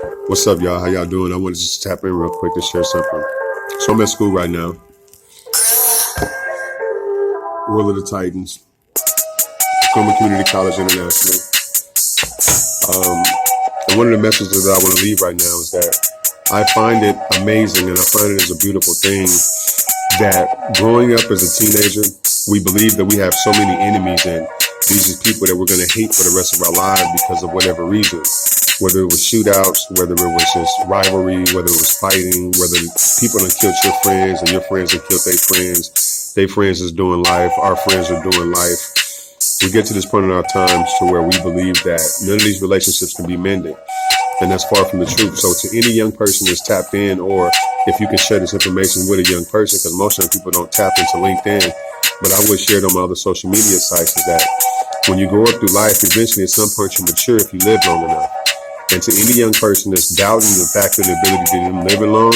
What's up, y'all? How y'all doing? I wanted to just tap in real quick to share something. So I'm at school right now, World of the Titans, Tacoma Community College International. And one of the messages that I want to leave right now is that I find it amazing and I find it as a beautiful thing that growing up as a teenager, we believe that we have so many enemies and these are people that we're going to hate for the rest of our lives because of whatever reason. Whether it was shootouts, whether it was just rivalry, whether it was fighting, whether people done killed your friends and your friends done killed their friends is doing life, our friends are doing life. We get to this point in our times to where we believe that none of these relationships can be mended. And that's far from the truth. So to any young person that's tapped in, or if you can share this information with a young person, because most young people don't tap into LinkedIn, but I would share it on my other social media sites, is that when you grow up through life, eventually at some point you mature if you live long enough. And to any young person that's doubting the fact of the ability to live long,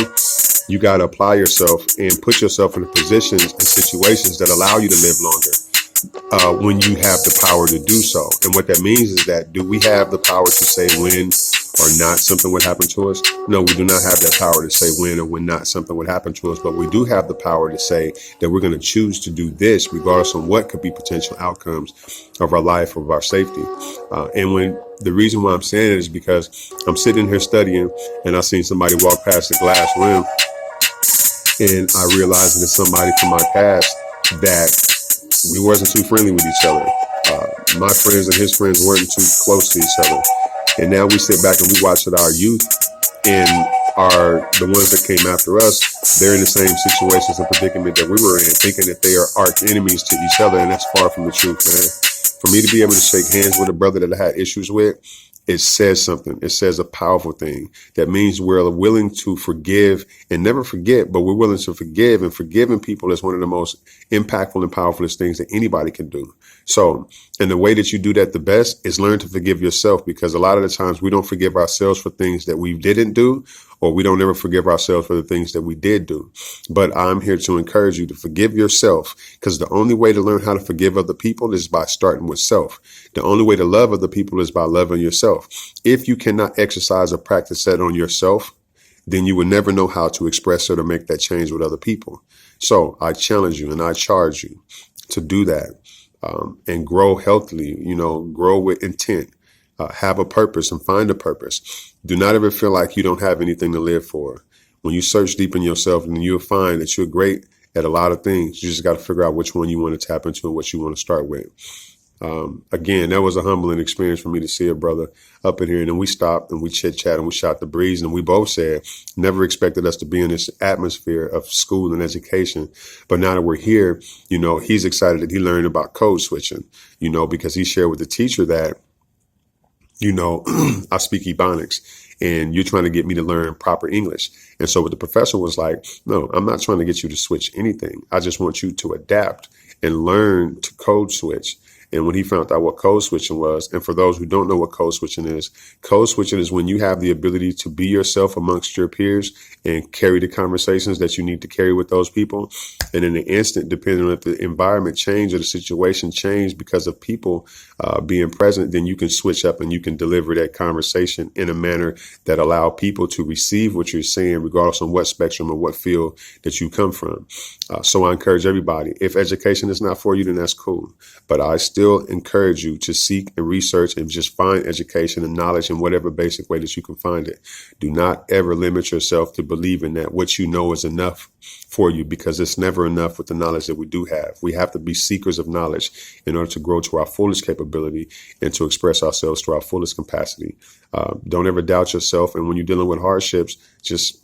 you got to apply yourself and put yourself in positions and situations that allow you to live longer when you have the power to do so. And what that means is that, do we have the power to say when or not something would happen to us? No, we do not have that power to say when or when not something would happen to us, but we do have the power to say that we're going to choose to do this regardless of what could be potential outcomes of our life, of our safety. And when the reason why I'm saying it is because I'm sitting here studying and I seen somebody walk past the glass rim and I realized that it's somebody from my past that we wasn't too friendly with each other. My friends and his friends weren't too close to each other. And now we sit back and we watch at our youth and the ones that came after us, they're in the same situations and predicament that we were in, thinking that they are arch enemies to each other. And that's far from the truth, man. For me to be able to shake hands with a brother that I had issues with, it says something. It says a powerful thing. That means we're willing to forgive and never forget, but we're willing to forgive, and forgiving people is one of the most impactful and powerfulest things that anybody can do. So, and the way that you do that the best is learn to forgive yourself, because a lot of the times we don't forgive ourselves for things that we didn't do, or we don't ever forgive ourselves for the things that we did do. But I'm here to encourage you to forgive yourself, because the only way to learn how to forgive other people is by starting with self. The only way to love other people is by loving yourself. If you cannot exercise or practice that on yourself, then you will never know how to express it or make that change with other people. So I challenge you and I charge you to do that and grow healthily, grow with intent, have a purpose and find a purpose. Do not ever feel like you don't have anything to live for. When you search deep in yourself, then you'll find that you're great at a lot of things. You just got to figure out which one you want to tap into and what you want to start with. Again, that was a humbling experience for me to see a brother up in here. And then we stopped and we chit chat and we shot the breeze. And we both said, never expected us to be in this atmosphere of school and education. But now that we're here, he's excited that he learned about code switching, because he shared with the teacher that, I speak Ebonics and you're trying to get me to learn proper English. And so what the professor was like, no, I'm not trying to get you to switch anything. I just want you to adapt and learn to code switch. And when he found out what code switching was, and for those who don't know what code switching is when you have the ability to be yourself amongst your peers and carry the conversations that you need to carry with those people. And in an instant, depending on if the environment change or the situation change because of people being present, then you can switch up and you can deliver that conversation in a manner that allow people to receive what you're saying, regardless of what spectrum or what field that you come from. So I encourage everybody, if education is not for you, then that's cool. But I still encourage you to seek and research and just find education and knowledge in whatever basic way that you can find it. Do not ever limit yourself to believing that what you know is enough for you, because it's never enough with the knowledge that we do have. We have to be seekers of knowledge in order to grow to our fullest capability and to express ourselves to our fullest capacity. Don't ever doubt yourself. And when you're dealing with hardships, just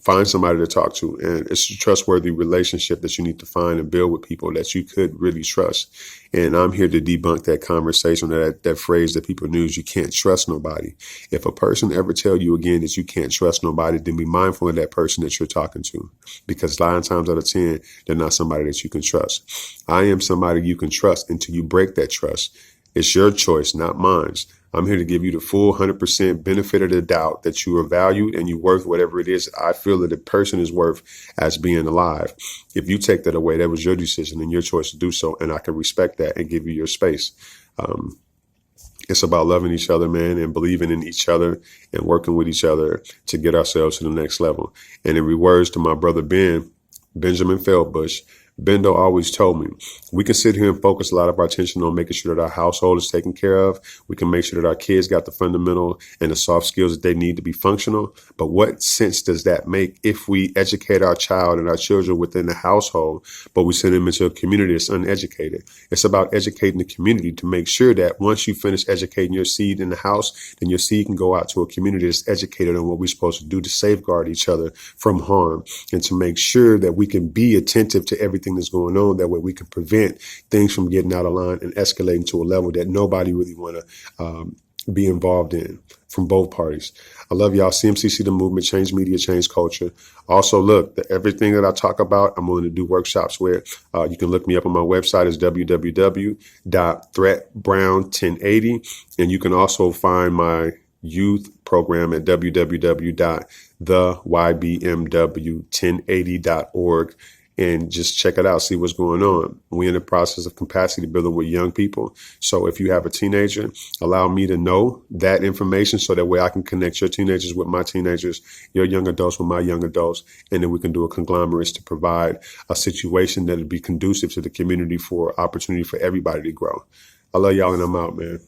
find somebody to talk to. And it's a trustworthy relationship that you need to find and build with people that you could really trust. And I'm here to debunk that conversation, that phrase that people use, you can't trust nobody. If a person ever tell you again that you can't trust nobody, then be mindful of that person that you're talking to, because 9 times out of 10, they're not somebody that you can trust. I am somebody you can trust until you break that trust. It's your choice, not mine. I'm here to give you the full 100% benefit of the doubt that you are valued and you're worth whatever it is I feel that a person is worth as being alive. If you take that away, that was your decision and your choice to do so. And I can respect that and give you your space. It's about loving each other, man, and believing in each other and working with each other to get ourselves to the next level. And in rewards to my brother Benjamin Feldbush, Bendo always told me, we can sit here and focus a lot of our attention on making sure that our household is taken care of. We can make sure that our kids got the fundamental and the soft skills that they need to be functional. But what sense does that make if we educate our child and our children within the household, but we send them into a community that's uneducated? It's about educating the community to make sure that once you finish educating your seed in the house, then your seed can go out to a community that's educated on what we're supposed to do to safeguard each other from harm and to make sure that we can be attentive to everything that's going on. That way we can prevent things from getting out of line and escalating to a level that nobody really want to be involved in from both parties. I love y'all. CMCC, the movement, change media, change culture. Also, look, everything that I talk about, I'm willing to do workshops where you can look me up on my website. Is www.threatbrown1080. And you can also find my youth program at www.theyBMW1080.org. And just check it out, see what's going on. We're in the process of capacity building with young people. So if you have a teenager, allow me to know that information so that way I can connect your teenagers with my teenagers, your young adults with my young adults, and then we can do a conglomerate to provide a situation that would be conducive to the community for opportunity for everybody to grow. I love y'all and I'm out, man.